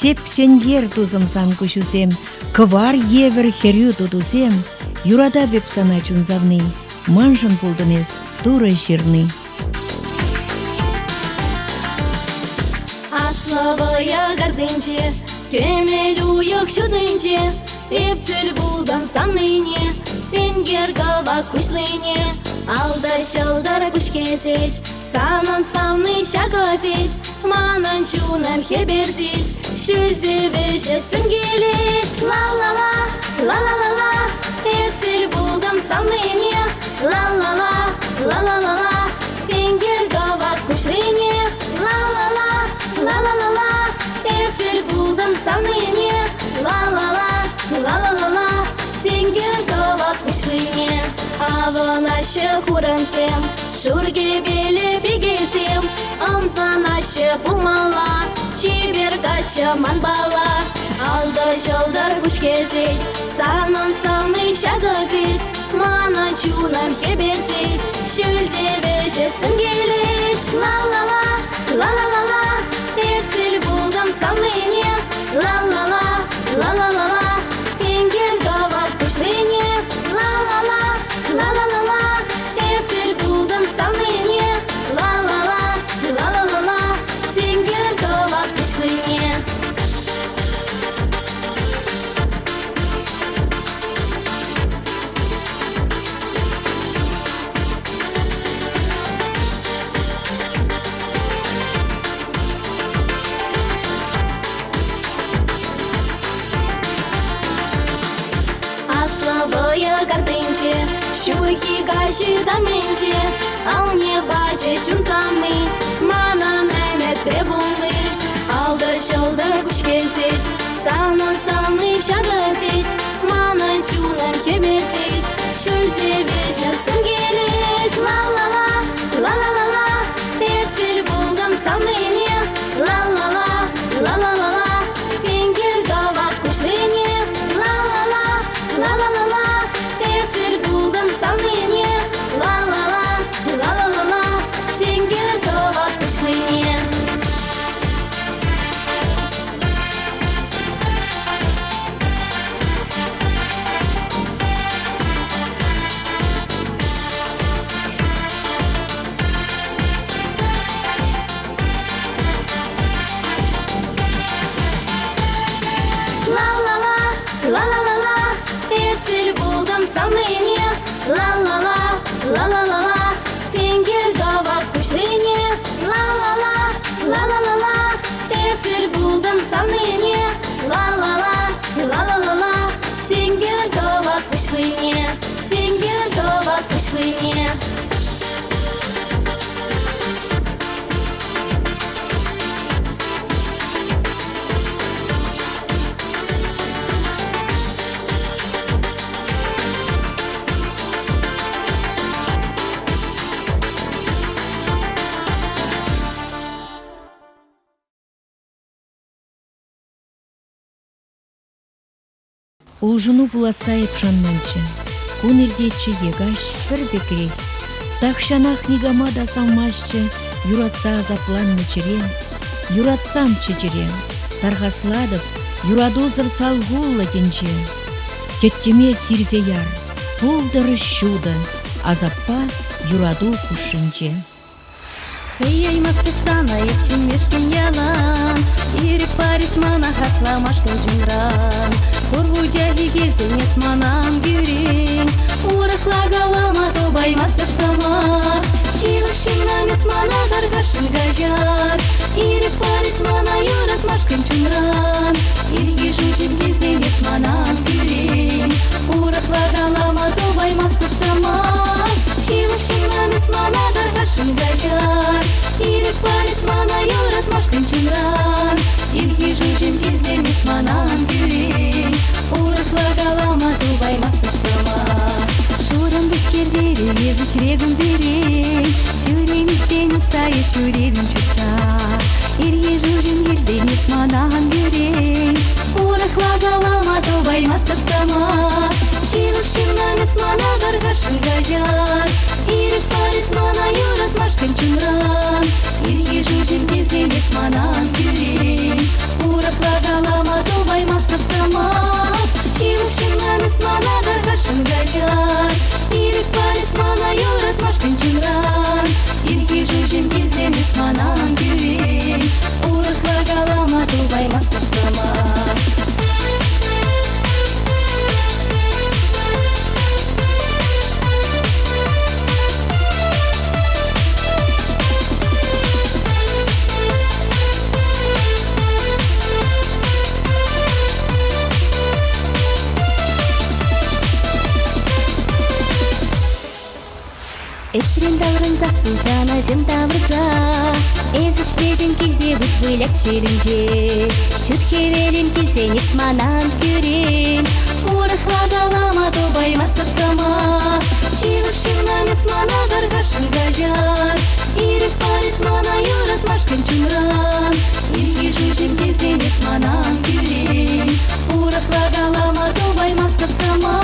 Сеп сенгер тузымсан кушусем, кывар евер херю тудусем, юрада беп сана чунзавны, манжын пулдынес туры жирны. Аславая гардынче, кемелю йокшудынче, эптел булдан санныне, сенгер гава кушлыне, алдар шалдар кушкетет, санан самны шагатет, манан чунам хебертет, шүлде веже сүнгелет, ла-ла-ла, ла-ла-ла-ла, эптел булдан санныне, ла-ла-ла, ла-ла-ла-ла, сенгер гава кушлыне, ла-ла-ла, ла-ла-ла-ла, эптел булдан санныне, ла-ла-ла, ла-ла-ла-ла, сенгер гава кушлыне. Аванашы хурантем, шурге беле бегесем, амзанашы пулмала, чибер кача манбала, алда жалдар кушкезет, санан самны шагатет, мана чунам хебертет, шүлде веже сүнгелет, ла-ла-ла, ла-ла-ла-ла, эптел булдам самныне, ла-ла-ла, ла-ла-ла-ла, сенгер гава кушлыне, ла-ла-ла, ла-ла-ла-ла, эптел булдам самныне, ла-ла-ла, ла-ла-ла-ла, сенгер гава кушлыне. Аславая гардынче, шурхи гаши даменче, ал не баче чунцамны, мана немет требунны, алда шалдар кушкезет, санан самны шагатет, мана чунам хебертет, шүлде веже сүнгелет, ла-ла-ла, ла-ла-ла-ла, эптел булдам самныне, ла-ла-ла, ла-ла-ла-ла, сенгер гава кушлыне, ла-ла-ла, ла-ла-ла-ла, эптел булдам самныне, ла-ла-ла, ла-ла-ла-ла, сенгер гава кушлыне. Ла-ла-ла, ла-ла-ла-ла, эптел булдам самныне, ла-ла-ла, ла-ла-ла-ла, сенгер гава кушлыне, ла-ла-ла, ла-ла-ла-ла, эптел булдам самныне, ла-ла-ла, ла-ла-ла-ла, сенгер гава кушлыне, сенгер гава кушлыне. Улжыну буласайып жанманчы, кунердечі егаш бір бекірей. Тақшанақ нигама да салмашчы, юратса запланны черен, юратсам чечерен, тарғасладып, юрадузыр салгулла кенче. Жеттеме сирзе яр, пулдыры шуды, азаппа юраду кушынче. Хей мастык сана епчен мешкен ялан, ирек парис мана хатламашкан жумран. Корву жаги кезенес манам гюрен, урахла галама тобай мастык сама. Шилық шимнамес мана гаргашын гажар, ирек парис мана юратмашкан жумран. Ирге жужим кезенес манам гюрен, урахла галама тобай мастык сама. Шилық шимнамес мана гаргашын гажар, ирек парис мана юратмашкан жумран. Ирге жужим кезенес манам гюрен, урахла галама тобай мастык сама. Шурам бешкерзере, езыш регун зере, шуремистен утсайы шуредин чурса. Ирге жужим герзенес манам гюрен, урахла галама тобай мастык сама. Шилық шимнамес мана гаргашын гажар, ирек парис мана юратмашкан жумран. Ирге жужим кезенес манам гюрен, урахла галама Сын жаназем тамырса Эзіштеден келде бұт вылек челінде Шүт хевелем келсен есманан көрем Урықла қалама добаймастық сама Шилық шыңнан есмана дарғашын гажар Ирік бар есмана юратмашкын чымран Ирге жүжім келсен есманан көрем Урықла қалама добаймастық сама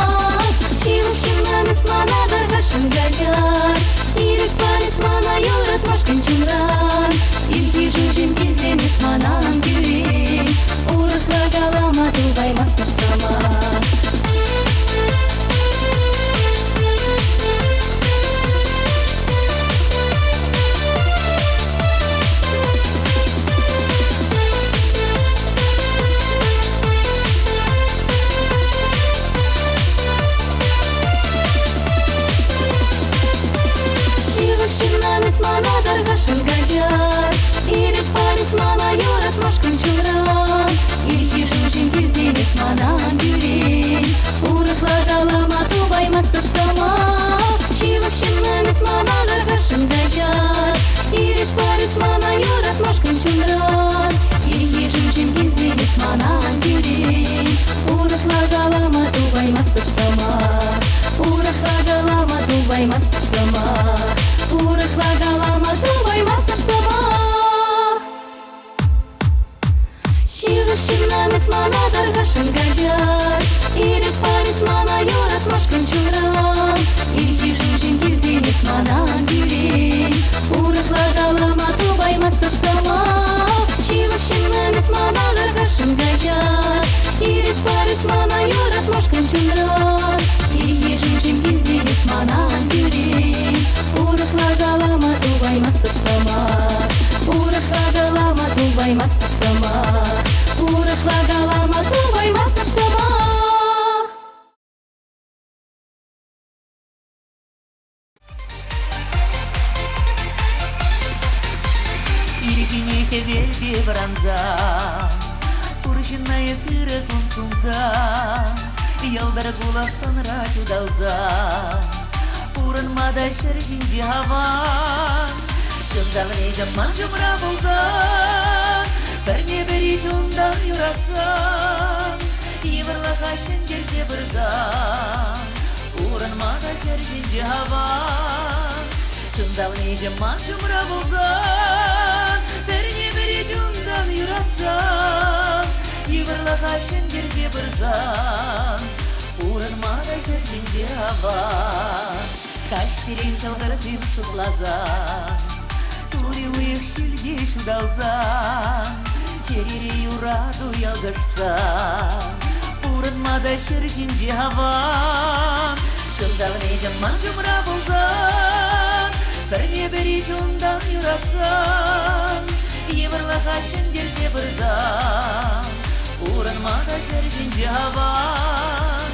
Шилық шыңнан есмана дарғашын гажар Ирік бар есмана юратмашкын чымран Ирге жүжім келсен есманан көрем Урықла қалама добаймастық сама Есмана дарғашын гажар Ирік бар есмана юратмашкын чымран Ирге жүжім келсен есманан көрем Урықла қалама добаймастық сама Шилық шыңнан есмана дарғашын гажар Ирік бар есмана юратмашкын чымран Ирге жүжім келсен есманан көрем Урықла қалама добаймастық сама Урықла қалама добаймастық сама Урықла қалама добаймастық сама Шилық шыңнан есмана дарғашын гажар Ирік бар есмана юратмашкын чымран Ирге жүжім келсен есманан көрем Урықла қалама добаймастық сама Шилық шыңнан есмана дарғашын гажар Ирік бар есмана юратмашкын чымран Ирге жүжім келсен есманан көрем Урықла қалама добаймастық сама Урықла қалама добаймастық сама Урықла қалама добаймастық сама Иркине хевелде бранза Туршинная сыра тунсунса Ялдар кулақсанра чудалза Урынмада шыршинде хаван Жындалыне жаман жұмра болзан Бірне бірі жондан юратсан Евырлаға шынгерде бірзан Урынмада шыршинде хаван Жындалыне жаман жұмра болзан Бірне бірі жондан юратсан Евырлаға шынгерде бірзан Урынмада шыршинде хаван Кастерен жалғырсым шутлазан Тури уйық шілде шудалзан Черере юраду ялгышсан Урынмада шыршинде хаван Жындалыне жаман жұмра болзан Бірне бірі жондан юратсан Евырлаға шынгерде бірзан Урынмада шыршинде хаван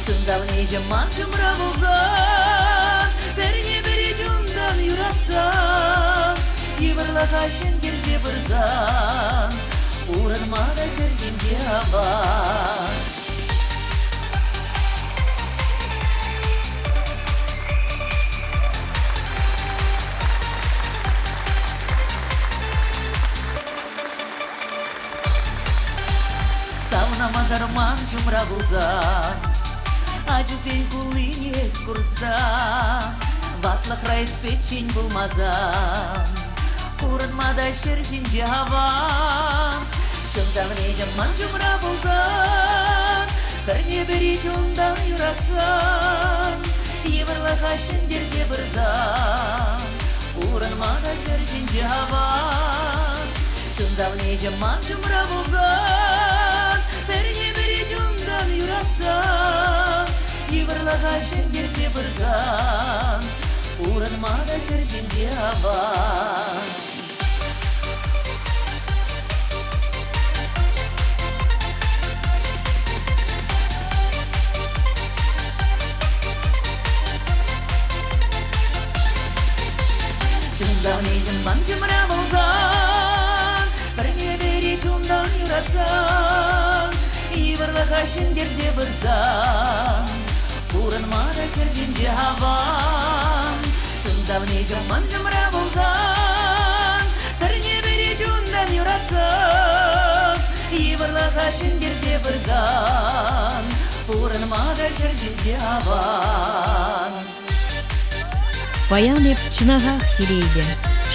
Жындалыне жаман жұмра болзан Бірне бірі жондан юратсан Евырлаға шынгерде бірзан Урынмада шыршинде хаван Саунама дарман жұмра болзан Acı sen kulines kurzan Vatla krayız peçin bulmazan Kurunmada şırşince havan Şımdalın ejamman jumra bulzan Бірне бірі жондан юратсан Евырлаға шындерде бірзан Урынмада шыршинде хаван Шымдалын ежаман жұмра болзан Бірне бірі жондан юратсан Евырлаға шындерде бірзан Урынмада шыршинде хаван Ежаман жұмра болзан Бірне бірі жондан юратсан Евырлаға шындерде бірзан Урынмада шыршинде хаван Шындавне жаман жымыра болсан, бірне бірі жондан юратсың, Ивырлаға шынгерде бірган, Орынмада жүржінде аван. Паян еп чынағақ телейді,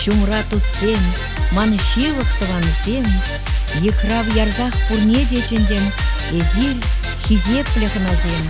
Шумра туссем, маны шивықтыванысем, Ехрав ярзақ пурне дечендем, Эзир хизеп плехназем.